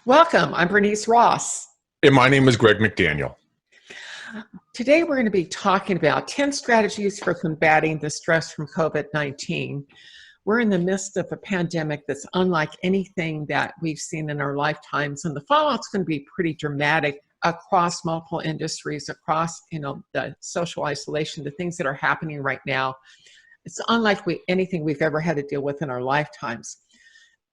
Welcome. I'm Bernice Ross. And my name is Greg McDaniel. Today we're going to be talking about 10 strategies for combating the stress from COVID-19. We're in the midst of a pandemic that's unlike anything that we've seen in our lifetimes, and the fallout's going to be pretty dramatic across multiple industries, across the social isolation, the things that are happening right now. It's unlike anything we've ever had to deal with in our lifetimes.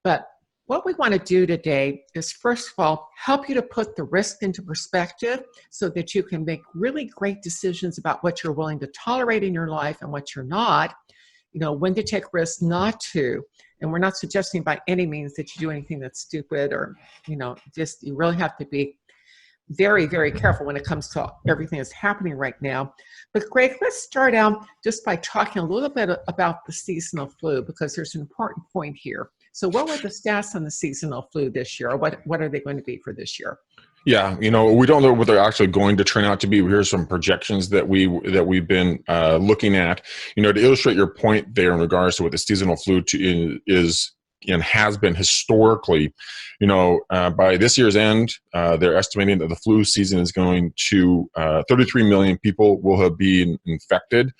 But what we want to do today is, first of all, help you to put the risk into perspective so that you can make really great decisions about what you're willing to tolerate in your life and what you're not, when to take risks, not to. And we're not suggesting by any means that you do anything that's stupid or, just you really have to be very, very careful when it comes to everything that's happening right now. But Greg, let's start out just by talking a little bit about the seasonal flu, because there's an important point here. So what were the stats on the seasonal flu this year, or what are they going to be for this year? Yeah, we don't know what they're actually going to turn out to be. Here's some projections that we've been looking at, to illustrate your point there in regards to what the seasonal flu is and has been historically. By this year's end, they're estimating that the flu season is going to 33 million people will have been infected,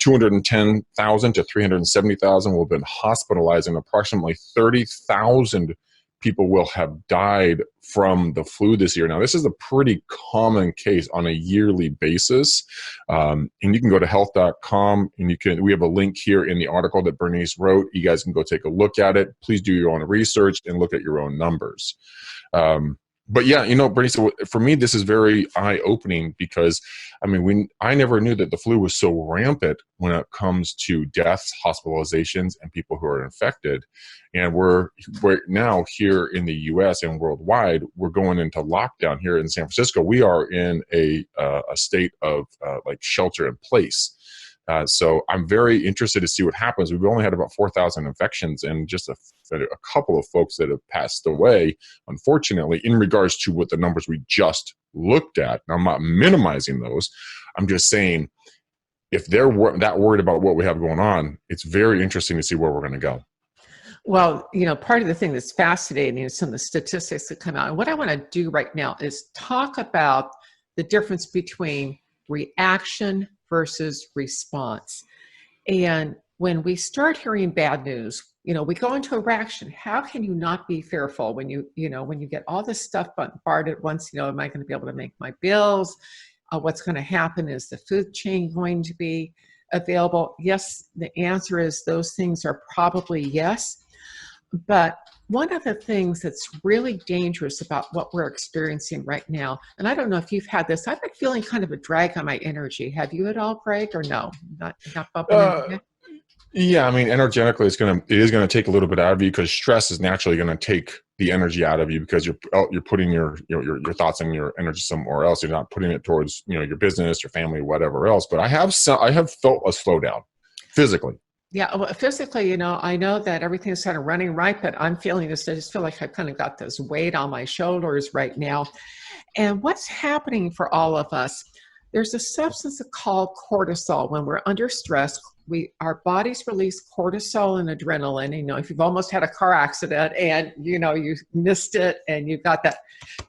210,000 to 370,000 will have been hospitalized, and approximately 30,000 people will have died from the flu this year. Now, this is a pretty common case on a yearly basis. And you can go to health.com and we have a link here in the article that Bernice wrote. You guys can go take a look at it. Please do your own research and look at your own numbers. But yeah, Bernice, for me, this is very eye-opening because, I never knew that the flu was so rampant when it comes to deaths, hospitalizations, and people who are infected. And we're now here in the U.S. and worldwide, we're going into lockdown here in San Francisco. We are in a state of like shelter in place. So I'm very interested to see what happens. We've only had about 4,000 infections and just a couple of folks that have passed away, unfortunately, in regards to what the numbers we just looked at. Now, I'm not minimizing those. I'm just saying, if they're that worried about what we have going on, it's very interesting to see where we're going to go. Well, part of the thing that's fascinating is some of the statistics that come out. And what I want to do right now is talk about the difference between reaction versus response. And when we start hearing bad news, we go into a reaction. How can you not be fearful when you get all this stuff bombarded at once? Am I going to be able to make my bills? What's going to happen? Is the food chain going to be available? Yes, the answer is those things are probably yes. But one of the things that's really dangerous about what we're experiencing right now, and I don't know if you've had this, I've been feeling kind of a drag on my energy. Have you at all, Greg, or no? Not bumping Yeah, energetically, it is going to take a little bit out of you because stress is naturally going to take the energy out of you because you're putting your thoughts and your energy somewhere else. You're not putting it towards your business, your family, whatever else. But I have felt a slowdown physically. Yeah, well, physically, I know that everything's kind of running right, but I'm feeling this. I just feel like I've kind of got this weight on my shoulders right now. And what's happening for all of us, there's a substance called cortisol. When we're under stress, our bodies release cortisol and adrenaline. If you've almost had a car accident and, you missed it and you've got that,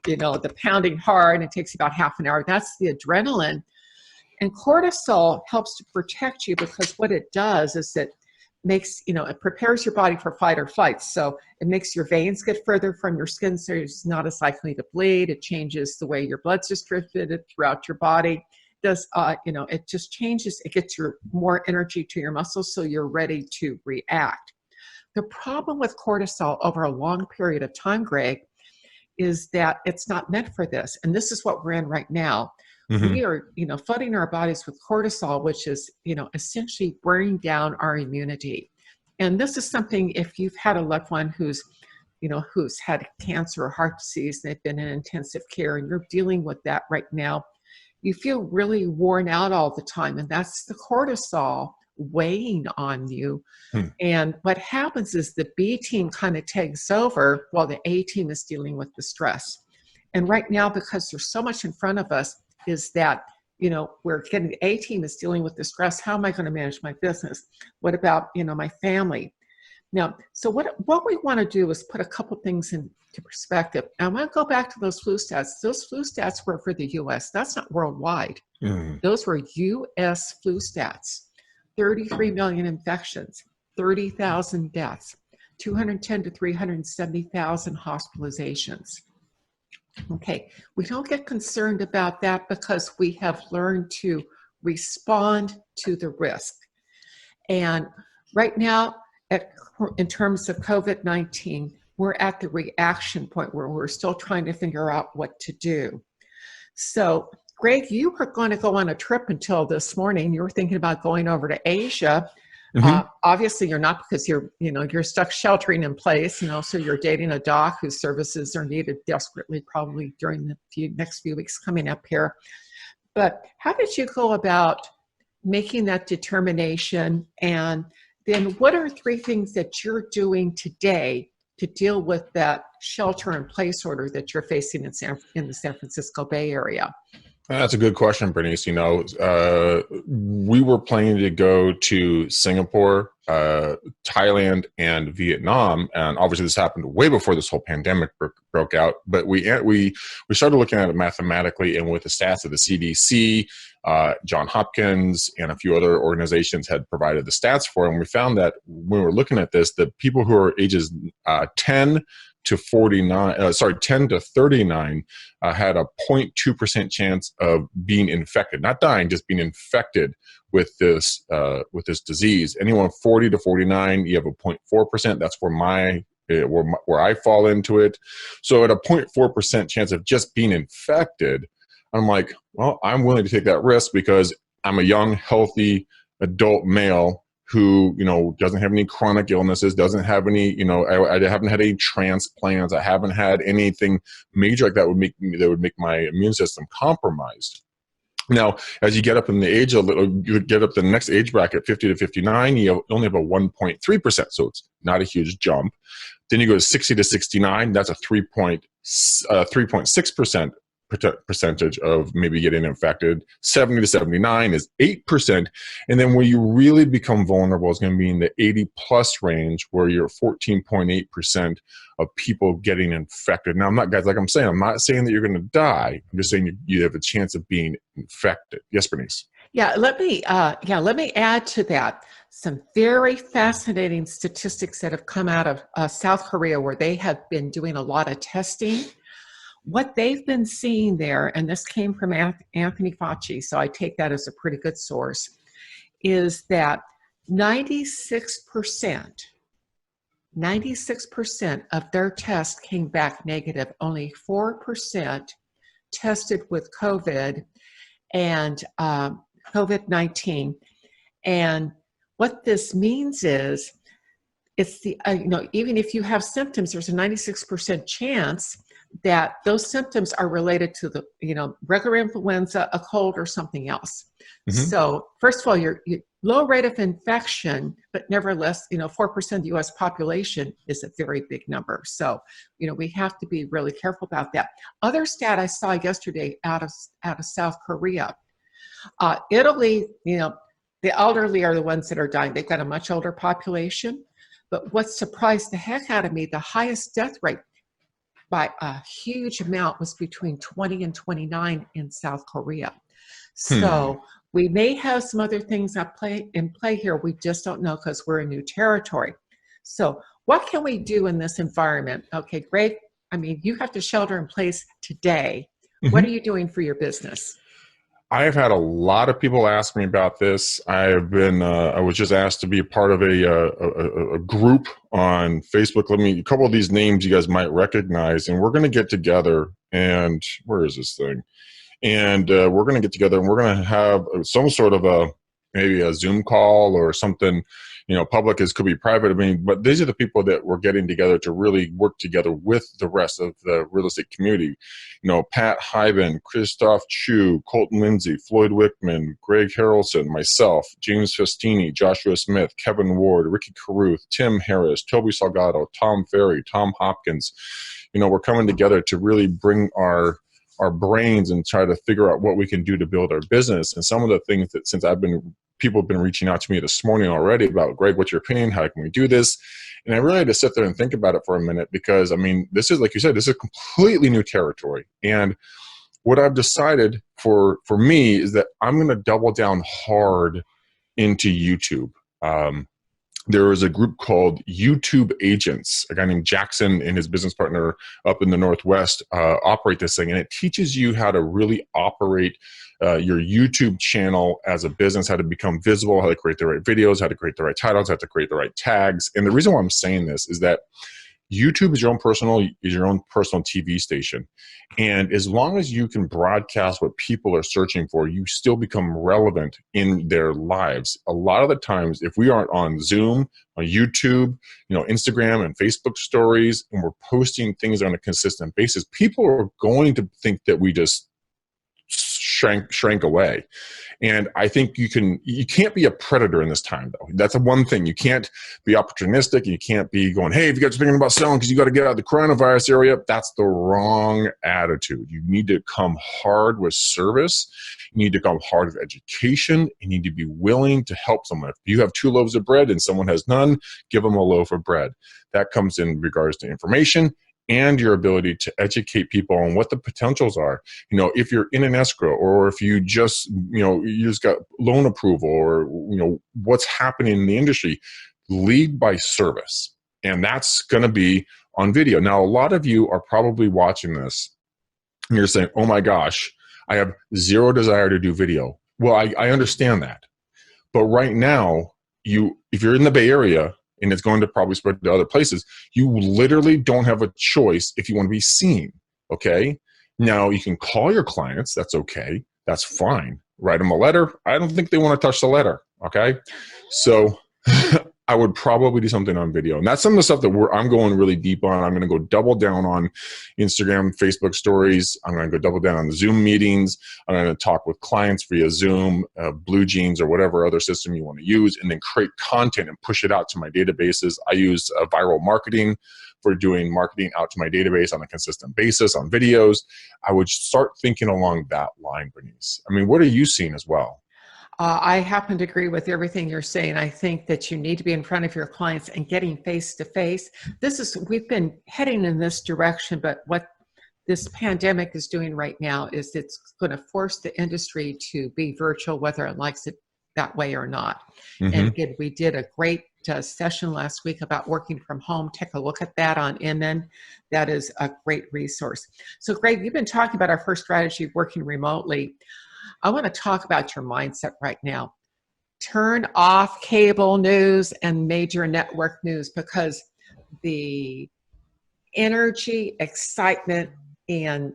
the pounding heart and it takes you about half an hour, that's the adrenaline. And cortisol helps to protect you because what it does is it makes, it prepares your body for fight or flight. So it makes your veins get further from your skin so it's not as likely to bleed. It changes the way your blood's distributed throughout your body. It just changes, it gets more energy to your muscles so you're ready to react. The problem with cortisol over a long period of time, Greg, is that it's not meant for this. And this is what we're in right now. Mm-hmm. We are, flooding our bodies with cortisol, which is, essentially wearing down our immunity. And this is something, if you've had a loved one who's had cancer or heart disease, they've been in intensive care and you're dealing with that right now, you feel really worn out all the time. And that's the cortisol weighing on you. And what happens is the B team kind of takes over while the A team is dealing with the stress. And right now, because there's so much in front of us, is that, we're getting the A team is dealing with the stress. How am I going to manage my business? What about, my family? Now, so what we want to do is put a couple things into perspective. I want to go back to those flu stats. Those flu stats were for the U.S. That's not worldwide. Those were U.S. flu stats. 33 million infections, 30,000 deaths, 210 to 370,000 hospitalizations. Okay, we don't get concerned about that because we have learned to respond to the risk. And right now, in terms of COVID-19, we're at the reaction point where we're still trying to figure out what to do. So, Greg, you were going to go on a trip until this morning. You were thinking about going over to Asia. Obviously, you're not, because you're stuck sheltering in place. So you're dating a doc whose services are needed desperately, probably during the next few weeks coming up here. But how did you go about making that determination? And then what are 3 things that you're doing today to deal with that shelter-in-place order that you're facing in the San Francisco Bay Area? That's a good question, Bernice. We were planning to go to Singapore, Thailand, and Vietnam, and obviously this happened way before this whole pandemic broke out. But we started looking at it mathematically, and with the stats of the CDC, Johns Hopkins, and a few other organizations had provided the stats for, and we found that when we were looking at this, the people who are ages 10 to 39 had a 0.2% chance of being infected, not dying, just being infected with this disease. Anyone 40 to 49, you have a 0.4%. That's where I fall into it. So at a 0.4% chance of just being infected, I'm like, well, I'm willing to take that risk because I'm a young, healthy adult male who, doesn't have any chronic illnesses, doesn't have any, I haven't had any transplants. I haven't had anything major like that would make my immune system compromised. Now, as you get up in the age you get up the next age bracket, 50 to 59, you only have a 1.3%. So it's not a huge jump. Then you go to 60 to 69, that's a 3.6% percentage of maybe getting infected. 70 to 79 is 8%. And then where you really become vulnerable is going to be in the 80 plus range, where you're 14.8% of people getting infected. Now, I'm not saying that you're going to die. I'm just saying you have a chance of being infected. Yes, Bernice. Yeah, let me add to that some very fascinating statistics that have come out of South Korea, where they have been doing a lot of testing. What they've been seeing there, and this came from Anthony Fauci, so I take that as a pretty good source, is that 96% of their tests came back negative. Only 4% tested with COVID and COVID-19. And what this means is, it's the even if you have symptoms, there's a 96% chance that those symptoms are related to the regular influenza, a cold, or something else. So first of all, your low rate of infection, but nevertheless, 4% of the U.S. population is a very big number. So we have to be really careful about that. Other stat I saw yesterday out of South Korea, Italy, the elderly are the ones that are dying. They've got a much older population. But what surprised the heck out of me, the highest death rate by a huge amount was between 20 and 29 in South Korea. So we may have some other things in play here. We just don't know because we're in new territory. So what can we do in this environment? Okay, great. You have to shelter in place today. What are you doing for your business? I've had a lot of people ask me about this. I was just asked to be a part of a group on Facebook. A couple of these names you guys might recognize, and we're going to get together. And where is this thing? And we're going to get together, and we're going to have some sort of maybe a Zoom call or something. Public could be private. But these are the people that we're getting together to really work together with the rest of the real estate community. Pat Hyben, Christoph Chu, Colton Lindsay, Floyd Wickman, Greg Harrelson, myself, James Festini, Joshua Smith, Kevin Ward, Ricky Caruth, Tim Harris, Toby Salgado, Tom Ferry, Tom Hopkins. We're coming together to really bring our brains and try to figure out what we can do to build our business. And some of the things that people have been reaching out to me this morning already about, Greg, what's your opinion? How can we do this? And I really had to sit there and think about it for a minute because, I mean, this is, like you said, this is completely new territory. And what I've decided for me is that I'm going to double down hard into YouTube. There is a group called YouTube Agents. A guy named Jackson and his business partner up in the Northwest operate this thing, and it teaches you how to really operate your YouTube channel as a business, how to become visible, how to create the right videos, how to create the right titles, how to create the right tags. And the reason why I'm saying this is that YouTube is your own personal TV station. And as long as you can broadcast what people are searching for, you still become relevant in their lives. A lot of the times, if we aren't on Zoom, on YouTube, Instagram and Facebook stories, and we're posting things on a consistent basis, people are going to think that we just shrank away. And I think you can't be a predator in this time, though. That's the one thing. You can't be opportunistic. You can't be going, hey, if you guys are thinking about selling because you got to get out of the coronavirus area, that's the wrong attitude. You need to come hard with service. You need to come hard with education. You need to be willing to help someone. If you have 2 loaves of bread and someone has none, give them a loaf of bread. That comes in regards to information and your ability to educate people on what the potentials are. If you're in an escrow, or if you just, you just got loan approval, or, what's happening in the industry, lead by service. And that's going to be on video. Now, a lot of you are probably watching this and you're saying, oh my gosh, I have zero desire to do video. Well, I understand that. But right now, if you're in the Bay Area, and it's going to probably spread to other places, you literally don't have a choice if you want to be seen, okay? Now, you can call your clients. That's okay. That's fine. Write them a letter. I don't think they want to touch the letter, okay? So I would probably do something on video. And that's some of the stuff that I'm going really deep on. I'm going to go double down on Instagram, Facebook stories. I'm going to go double down on the Zoom meetings. I'm going to talk with clients via Zoom, Blue Jeans, or whatever other system you want to use, and then create content and push it out to my databases. I use viral marketing for doing marketing out to my database on a consistent basis on videos. I would start thinking along that line, Bernice. I mean, what are you seeing as well? I happen to agree with everything you're saying. I think that you need to be in front of your clients and getting face to face. We've been heading in this direction, but what this pandemic is doing right now is it's going to force the industry to be virtual, whether it likes it that way or not. Mm-hmm. And again, we did a great session last week about working from home. Take a look at that on MN. That is a great resource. So Greg, you've been talking about our first strategy, working remotely. I want to talk about your mindset right now. Turn off cable news and major network news, because the energy, excitement, and,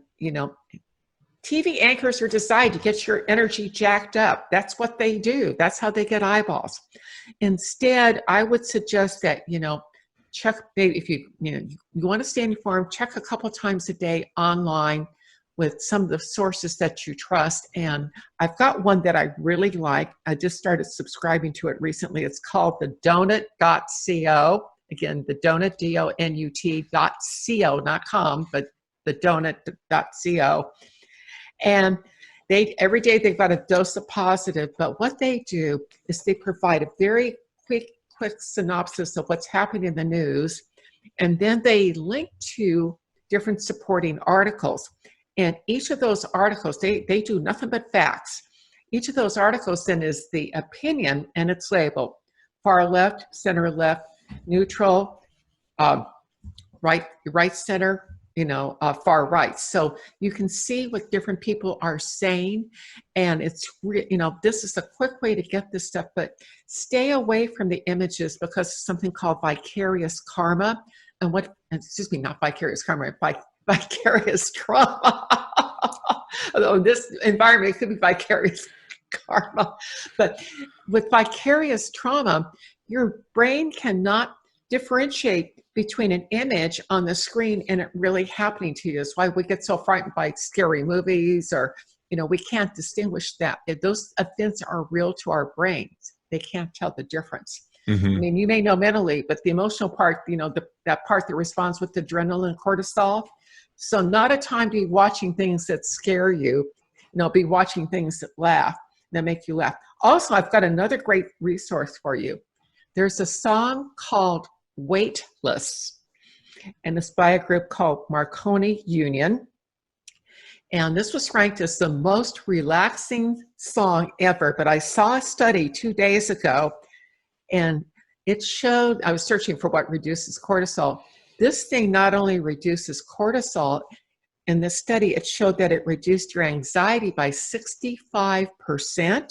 TV anchors are designed to get your energy jacked up. That's what they do. That's how they get eyeballs. Instead, I would suggest that, check, if you want to stay informed, check a couple times a day online with some of the sources that you trust. And I've got one that I really like. I just started subscribing to it recently. It's called the donut.co. Again, the donut, DONUT.co, not com, but the donut.co. And every day they've got a dose of positive, but what they do is they provide a very quick synopsis of what's happening in the news. And then they link to different supporting articles. And each of those articles, they do nothing but facts. Each of those articles then is the opinion, and it's labeled far left, center left, neutral, right center, far right. So you can see what different people are saying, and it's this is a quick way to get this stuff. But stay away from the images, because of something called vicarious karma, and not vicarious karma, vicarious trauma. Although in this environment, it could be vicarious karma. But with vicarious trauma, your brain cannot differentiate between an image on the screen and it really happening to you. That's why we get so frightened by scary movies, or, we can't distinguish that. If those events are real to our brains, they can't tell the difference. Mm-hmm. I mean, you may know mentally, but the emotional part, that part that responds with adrenaline and cortisol. So not a time to be watching things that scare you, be watching things that make you laugh. Also, I've got another great resource for you. There's a song called wait lists. And it's by a group called Marconi Union. And this was ranked as the most relaxing song ever. But I saw a study 2 days ago, and it showed, I was searching for what reduces cortisol. This thing not only reduces cortisol, in this study, it showed that it reduced your anxiety by 65%,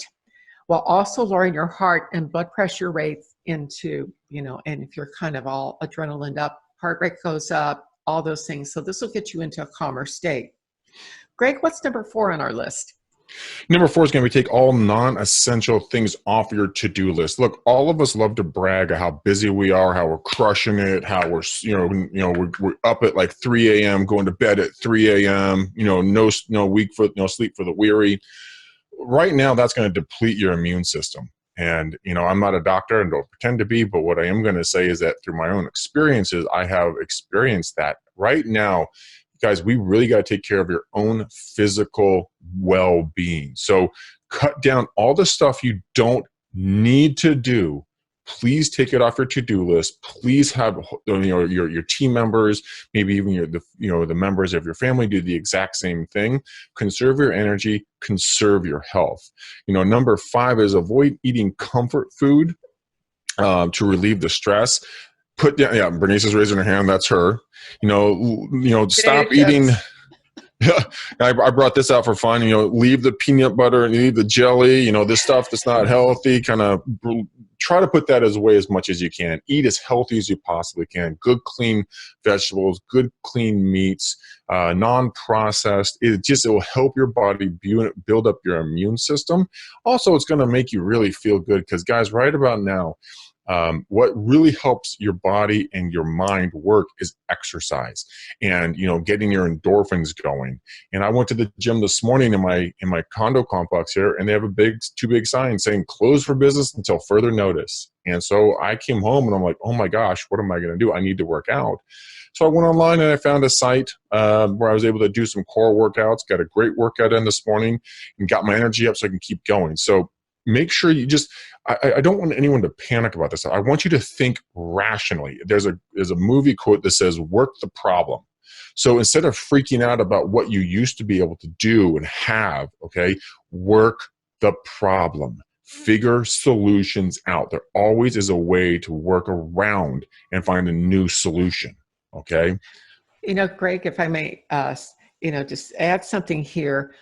while also lowering your heart and blood pressure rates into, and if you're kind of all adrenaline up, heart rate goes up, all those things. So this will get you into a calmer state. Greg, what's number 4 on our list? Number 4 is going to be take all non-essential things off your to-do list. Look, all of us love to brag of how busy we are, how we're crushing it, how we're up at like 3 a.m., going to bed at 3 a.m., no sleep for the weary. Right now, that's going to deplete your immune system. And, I'm not a doctor and don't pretend to be, but what I am going to say is that through my own experiences, I have experienced that right now. Guys, we really got to take care of your own physical well-being. So cut down all the stuff you don't need to do. Please take it off your to-do list. Please have your team members, maybe even the members of your family do the exact same thing. Conserve your energy, conserve your health. Number 5 is avoid eating comfort food to relieve the stress. Put down, yeah, Bernice is raising her hand. That's her. Stop eating. I brought this out for fun. Leave the peanut butter and leave the jelly. This stuff that's not healthy. Kind of try to put that away as much as you can. Eat as healthy as you possibly can. Good, clean vegetables. Good, clean meats. Non-processed. It will help your body build up your immune system. Also, it's going to make you really feel good because, guys, right about now, what really helps your body and your mind work is exercise and, getting your endorphins going. And I went to the gym this morning in my condo complex here, and they have two big signs saying closed for business until further notice. And so I came home and I'm like, oh my gosh, what am I going to do? I need to work out. So I went online and I found a site where I was able to do some core workouts, got a great workout in this morning and got my energy up so I can keep going. So make sure you I don't want anyone to panic about this. I want you to think rationally. There's a movie quote that says, work the problem. So instead of freaking out about what you used to be able to do and have, okay, work the problem. Figure solutions out. There always is a way to work around and find a new solution, okay? Greg, if I may, just add something here.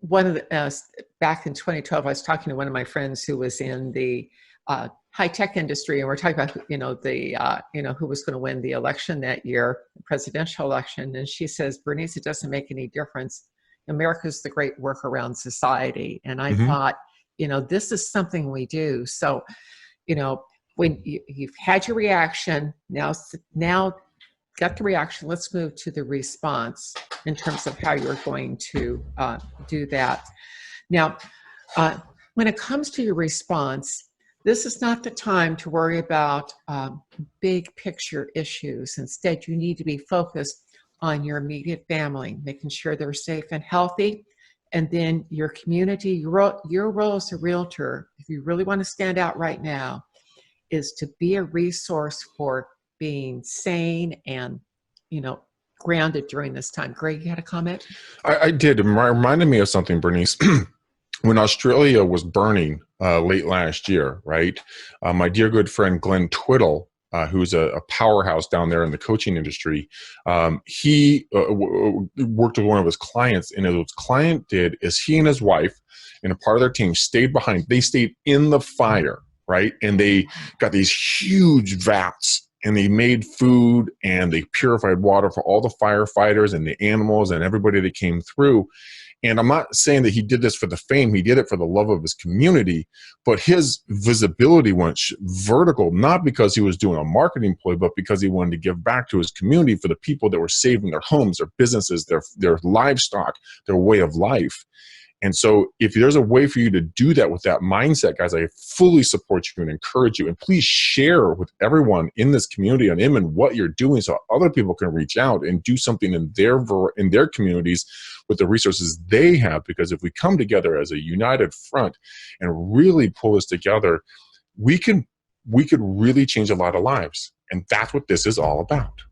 One of the, back in 2012, I was talking to one of my friends who was in the high-tech industry, and we're talking about, who was going to win the election that year, the presidential election. And she says, Bernice, it doesn't make any difference. America's the great workaround society. And I thought, this is something we do. So, when you've had your reaction, now got the reaction, let's move to the response in terms of how you're going to do that. Now, when it comes to your response, this is not the time to worry about big picture issues. Instead, you need to be focused on your immediate family, making sure they're safe and healthy. And then your community, your role as a realtor, if you really want to stand out right now, is to be a resource for being sane and, grounded during this time. Greg, you had a comment? I did. It reminded me of something, Bernice. When Australia was burning late last year, right? My dear good friend Glenn Twiddle, who's a powerhouse down there in the coaching industry, he worked with one of his clients, and what his client did is he and his wife and a part of their team stayed behind. They stayed in the fire, right? And they got these huge vats, and they made food and they purified water for all the firefighters and the animals and everybody that came through. And I'm not saying that he did this for the fame. He did it for the love of his community, but his visibility went vertical, not because he was doing a marketing ploy, but because he wanted to give back to his community for the people that were saving their homes, their businesses, their livestock, their way of life. And so if there's a way for you to do that with that mindset, guys, I fully support you and encourage you. And please share with everyone in this community on him and what you're doing so other people can reach out and do something in their communities with the resources they have. Because if we come together as a united front and really pull this together, we can we could really change a lot of lives. And that's what this is all about.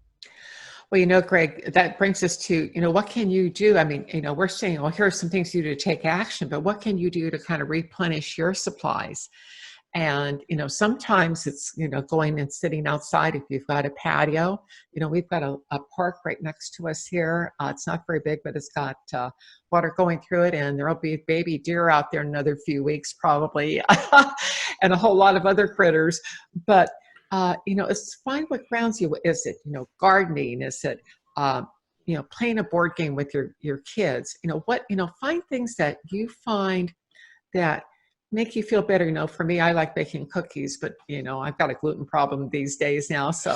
Well, Greg, that brings us to, what can you do? I mean, we're saying, well, here are some things you do to take action, but what can you do to kind of replenish your supplies? And, sometimes it's, going and sitting outside if you've got a patio. We've got a park right next to us here. It's not very big, but it's got water going through it, and there'll be baby deer out there in another few weeks probably, and a whole lot of other critters. But it's find what grounds you. Is it, gardening? Is it, playing a board game with your kids? Find things that you find that make you feel better. For me, I like baking cookies, but I've got a gluten problem these days now. So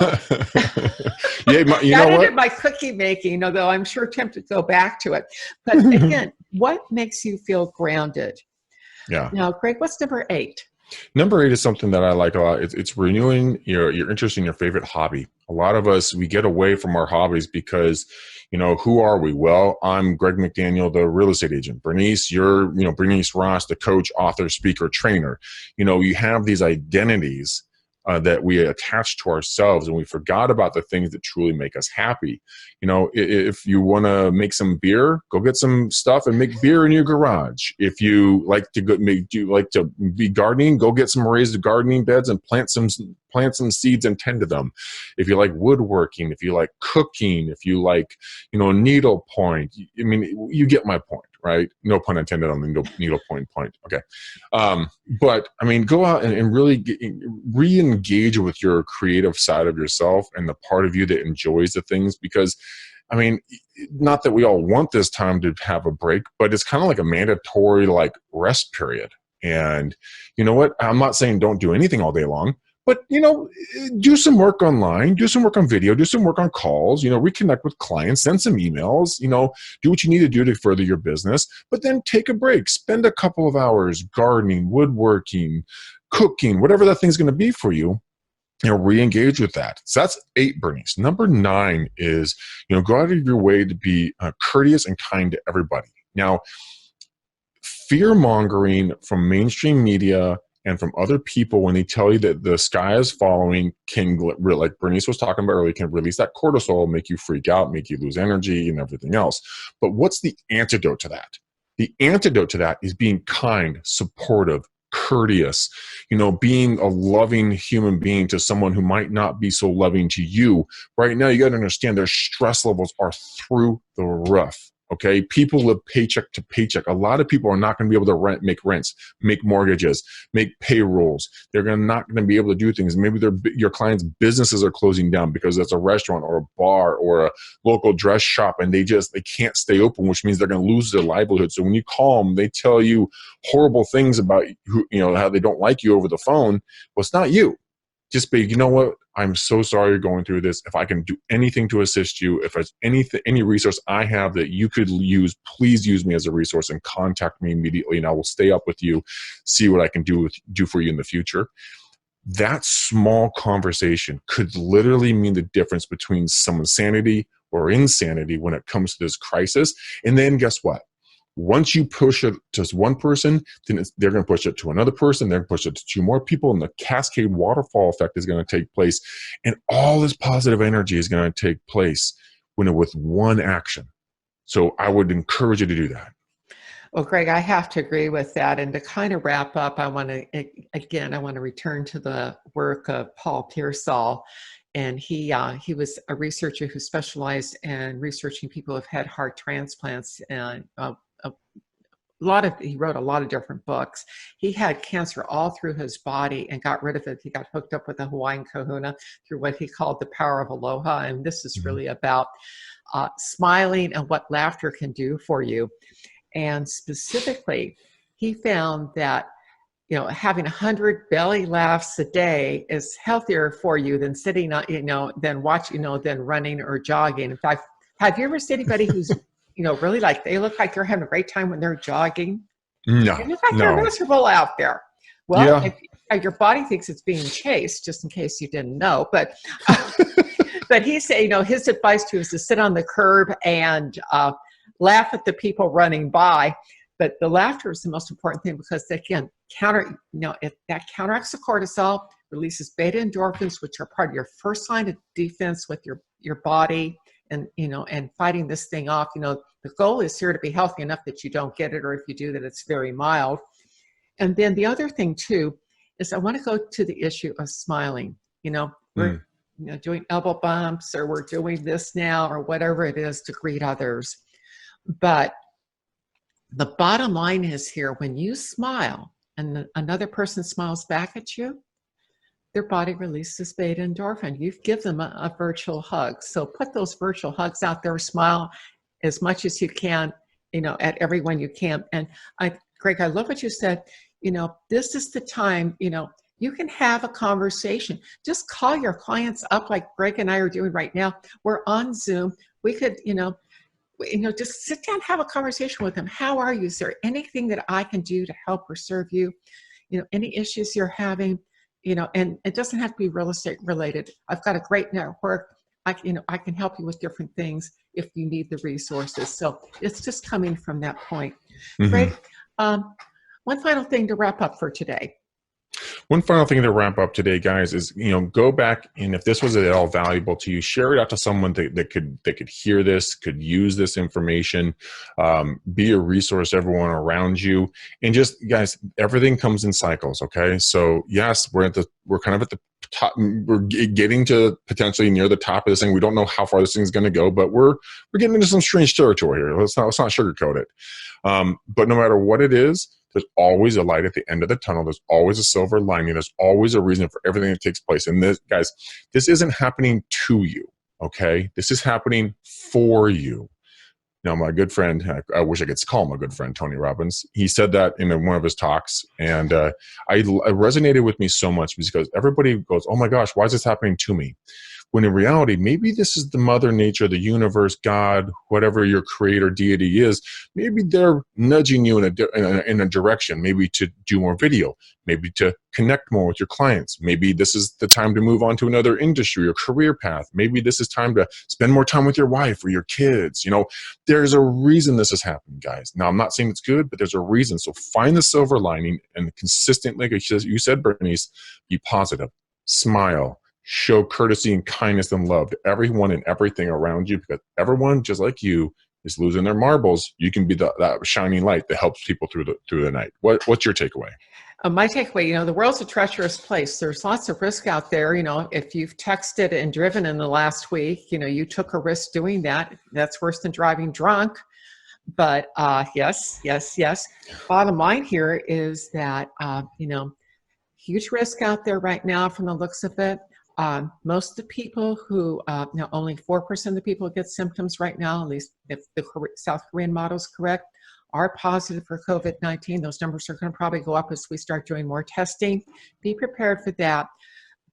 yeah, I ended my cookie making, although I'm sure tempted to go back to it. But again, what makes you feel grounded? Yeah. Now, Greg, what's number 8? Number 8 is something that I like a lot. It's renewing your interest in your favorite hobby. A lot of us, we get away from our hobbies because, who are we? Well, I'm Greg McDaniel, the real estate agent. Bernice, you're, Bernice Ross, the coach, author, speaker, trainer. You have these identities that we attach to ourselves, and we forgot about the things that truly make us happy. If you want to make some beer, go get some stuff and make beer in your garage. If you like to be gardening, go get some raised gardening beds and plant some seeds and tend to them. If you like woodworking, if you like cooking, if you like, needlepoint, you get my point, right? No pun intended on the needlepoint point. Okay. But go out and really re-engage with your creative side of yourself and the part of you that enjoys the things, because not that we all want this time to have a break, but it's kind of like a mandatory rest period. And you know what? I'm not saying don't do anything all day long, but, do some work online, do some work on video, do some work on calls, reconnect with clients, send some emails, do what you need to do to further your business, but then take a break, spend a couple of hours gardening, woodworking, cooking, whatever that thing's going to be for you, re-engage with that. So that's 8, Bernice. Number 9 is, go out of your way to be courteous and kind to everybody. Now, fear-mongering from mainstream media and from other people when they tell you that the sky is falling can, like Bernice was talking about earlier, can release that cortisol, make you freak out, make you lose energy and everything else. But what's the antidote to that? The antidote to that is being kind, supportive, courteous, being a loving human being to someone who might not be so loving to you. Right now, you got to understand their stress levels are through the roof. Okay, people live paycheck to paycheck. A lot of people are not going to be able to make rents, make mortgages, make payrolls. They're not going to be able to do things. Maybe your clients' businesses are closing down because it's a restaurant or a bar or a local dress shop, and they can't stay open, which means they're going to lose their livelihood. So when you call them, they tell you horrible things about how they don't like you over the phone. Well, it's not you. Just be, you know what? I'm so sorry you're going through this. If I can do anything to assist you, if there's any resource I have that you could use, please use me as a resource and contact me immediately, and I will stay up with you, see what I can do for you in the future. That small conversation could literally mean the difference between someone's sanity or insanity when it comes to this crisis. And then guess what? Once you push it to one person, then they're going to push it to another person. They're going to push it to 2 more people, and the cascade waterfall effect is going to take place. And all this positive energy is going to take place with one action. So I would encourage you to do that. Well, Greg, I have to agree with that. And to kind of wrap up, I want to return to the work of Paul Pearsall. And he was a researcher who specialized in researching people who've had heart transplants, and he wrote a lot of different books. He had cancer all through his body and got rid of it. He got hooked up with a Hawaiian kahuna through what he called the power of aloha. And this is really about smiling and what laughter can do for you. And specifically, he found that having 100 belly laughs a day is healthier for you than sitting, than watching, than running or jogging. In fact, have you ever seen anybody who's really they look like they're having a great time when they're jogging? No, they look like they're miserable out there. Well, yeah. if your body thinks it's being chased, just in case you didn't know, but he said, his advice to you is to sit on the curb and laugh at the people running by. But the laughter is the most important thing, because again, that counteracts the cortisol, releases beta endorphins, which are part of your first line of defense with your body, and and fighting this thing off. The goal is here to be healthy enough that you don't get it, or if you do, that it's very mild. And then the other thing too is I want to go to the issue of smiling. We're doing elbow bumps, or we're doing this now, or whatever it is to greet others. But the bottom line is here, when you smile and another person smiles back at you, their body releases beta endorphin. You give them a virtual hug. So put those virtual hugs out there, smile as much as you can, at everyone you can. And Greg, I love what you said. This is the time, you can have a conversation. Just call your clients up like Greg and I are doing right now. We're on Zoom. We could, just sit down, have a conversation with them. How are you? Is there anything that I can do to help or serve you? Any issues you're having, and it doesn't have to be real estate related. I've got a great network. I can help you with different things if you need the resources. So it's just coming from that point. Mm-hmm. Greg, one final thing to wrap up for today. One final thing to wrap up today, guys, is, go back, and if this was at all valuable to you, share it out to someone that could hear this, could use this information, be a resource to everyone around you. And just, guys, everything comes in cycles. Okay. So yes, we're kind of at the top, we're getting to potentially near the top of this thing. We don't know how far this thing is going to go, but we're getting into some strange territory here. Let's not sugarcoat it. But no matter what it is, there's always a light at the end of the tunnel. There's always a silver lining. There's always a reason for everything that takes place. And this, guys, this isn't happening to you, okay? This is happening for you. Now, my good friend, I wish I could call him a good friend, Tony Robbins, he said that in one of his talks, and it resonated with me so much because everybody goes, oh my gosh, why is this happening to me? When in reality, maybe this is the mother nature, the universe, God, whatever your creator deity is, maybe they're nudging you in a direction, maybe to do more video, maybe to connect more with your clients. Maybe this is the time to move on to another industry or career path. Maybe this is time to spend more time with your wife or your kids. There's a reason this is happening, guys. Now, I'm not saying it's good, but there's a reason. So find the silver lining and consistently, like you said, Bernice, be positive, smile, show courtesy and kindness and love to everyone and everything around you, because everyone, just like you, is losing their marbles. You can be that shining light that helps people through the night. What's your takeaway? My takeaway, the world's a treacherous place. There's lots of risk out there. If you've texted and driven in the last week, you took a risk doing that. That's worse than driving drunk. But yes. Bottom line here is that, huge risk out there right now from the looks of it. Most of the people who, only 4% of the people who get symptoms right now, at least if the South Korean model is correct, are positive for COVID-19. Those numbers are going to probably go up as we start doing more testing. Be prepared for that,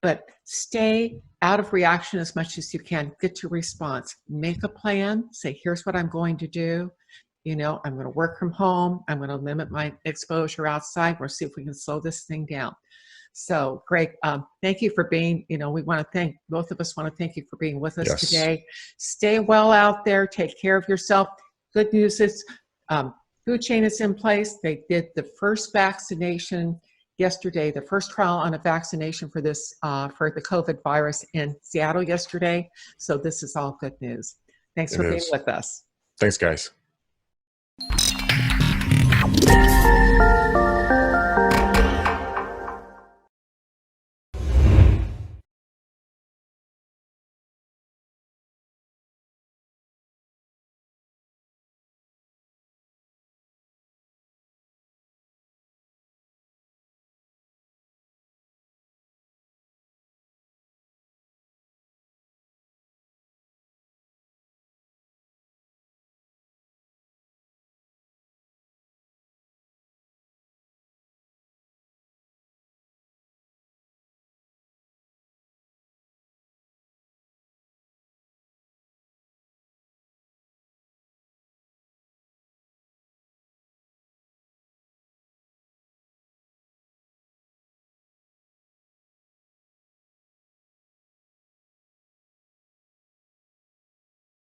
but stay out of reaction as much as you can. Get to response. Make a plan. Say, here's what I'm going to do. I'm going to work from home. I'm going to limit my exposure outside. We'll see if we can slow this thing down. So, Greg, thank you for being, both of us want to thank you for being with us today. Stay well out there. Take care of yourself. Good news is food chain is in place. They did the first vaccination yesterday, the first trial on a vaccination for this, for the COVID virus in Seattle yesterday. So this is all good news. Thanks for being with us. Thanks, guys.